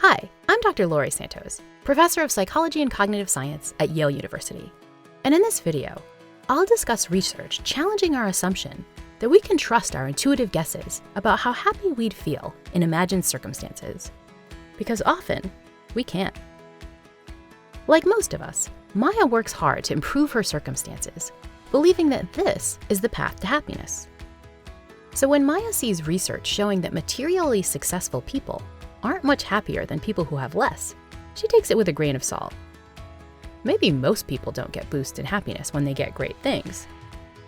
Hi, I'm Dr. Laurie Santos, Professor of Psychology and Cognitive Science at Yale University. And in this video, I'll discuss research challenging our assumption that we can trust our intuitive guesses about how happy we'd feel in imagined circumstances. Because often, we can't. Like most of us, Maya works hard to improve her circumstances, believing that this is the path to happiness. So when Maya sees research showing that materially successful people aren't much happier than people who have less, she takes it with a grain of salt. Maybe most people don't get boosts in happiness when they get great things,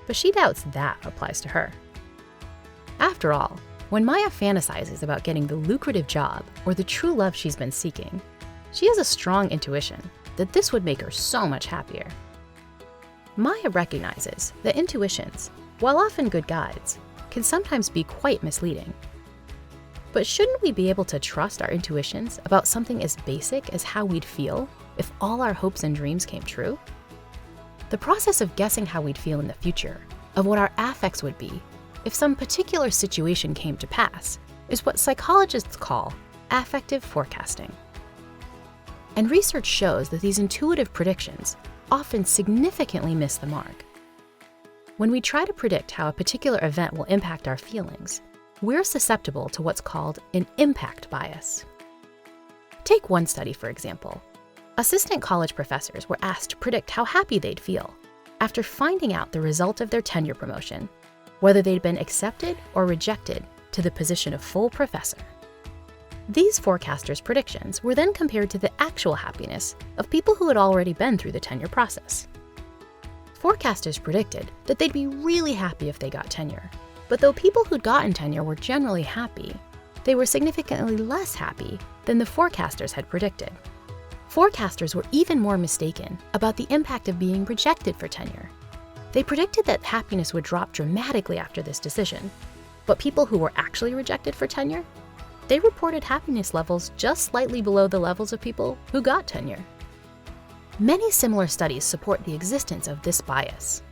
but she doubts that applies to her. After all, when Maya fantasizes about getting the lucrative job or the true love she's been seeking, she has a strong intuition that this would make her so much happier. Maya recognizes that intuitions, while often good guides, can sometimes be quite misleading. But shouldn't we be able to trust our intuitions about something as basic as how we'd feel if all our hopes and dreams came true? The process of guessing how we'd feel in the future, of what our affects would be if some particular situation came to pass, is what psychologists call affective forecasting. And research shows that these intuitive predictions often significantly miss the mark. When we try to predict how a particular event will impact our feelings, we're susceptible to what's called an impact bias. Take one study, for example. Assistant college professors were asked to predict how happy they'd feel after finding out the result of their tenure promotion, whether they'd been accepted or rejected to the position of full professor. These forecasters' predictions were then compared to the actual happiness of people who had already been through the tenure process. Forecasters predicted that they'd be really happy if they got tenure. But though people who'd gotten tenure were generally happy, they were significantly less happy than the forecasters had predicted. Forecasters were even more mistaken about the impact of being rejected for tenure. They predicted that happiness would drop dramatically after this decision, but people who were actually rejected for tenure, they reported happiness levels just slightly below the levels of people who got tenure. Many similar studies support the existence of this bias.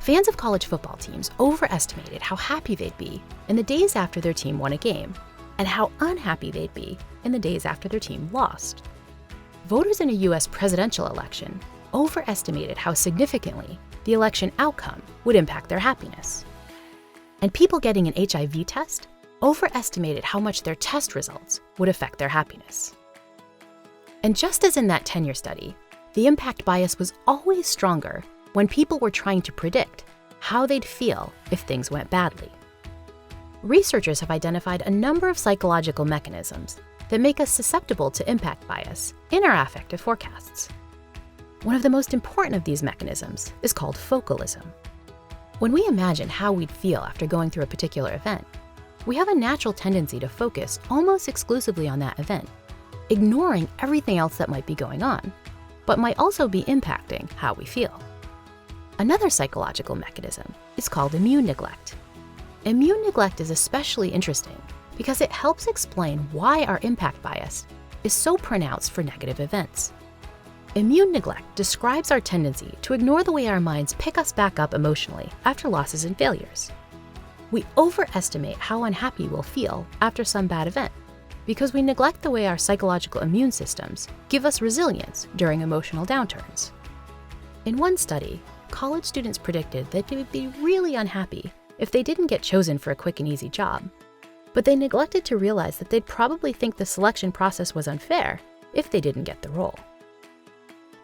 Fans of college football teams overestimated how happy they'd be in the days after their team won a game, and how unhappy they'd be in the days after their team lost. Voters in a US presidential election overestimated how significantly the election outcome would impact their happiness. And people getting an HIV test overestimated how much their test results would affect their happiness. And just as in that tenure study, the impact bias was always stronger when people were trying to predict how they'd feel if things went badly. Researchers have identified a number of psychological mechanisms that make us susceptible to impact bias in our affective forecasts. One of the most important of these mechanisms is called focalism. When we imagine how we'd feel after going through a particular event, we have a natural tendency to focus almost exclusively on that event, ignoring everything else that might be going on, but might also be impacting how we feel. Another psychological mechanism is called immune neglect. Immune neglect is especially interesting because it helps explain why our impact bias is so pronounced for negative events. Immune neglect describes our tendency to ignore the way our minds pick us back up emotionally after losses and failures. We overestimate how unhappy we'll feel after some bad event because we neglect the way our psychological immune systems give us resilience during emotional downturns. In one study, college students predicted that they would be really unhappy if they didn't get chosen for a quick and easy job, but they neglected to realize that they'd probably think the selection process was unfair if they didn't get the role.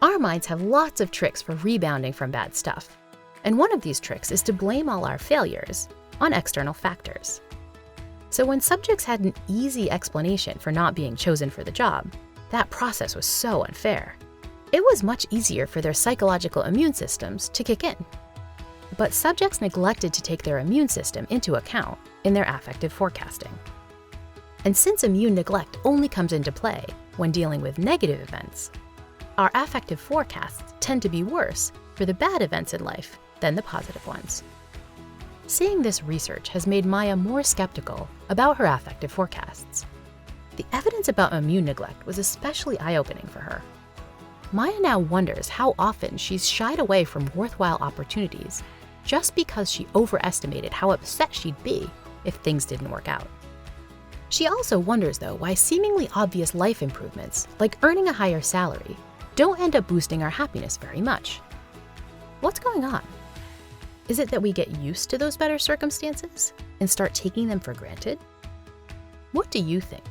Our minds have lots of tricks for rebounding from bad stuff, and one of these tricks is to blame all our failures on external factors. So when subjects had an easy explanation for not being chosen for the job, that process was so unfair. It was much easier for their psychological immune systems to kick in. But subjects neglected to take their immune system into account in their affective forecasting. And since immune neglect only comes into play when dealing with negative events, our affective forecasts tend to be worse for the bad events in life than the positive ones. Seeing this research has made Maya more skeptical about her affective forecasts. The evidence about immune neglect was especially eye-opening for her. Maya now wonders how often she's shied away from worthwhile opportunities just because she overestimated how upset she'd be if things didn't work out. She also wonders, though, why seemingly obvious life improvements, like earning a higher salary, don't end up boosting our happiness very much. What's going on? Is it that we get used to those better circumstances and start taking them for granted? What do you think?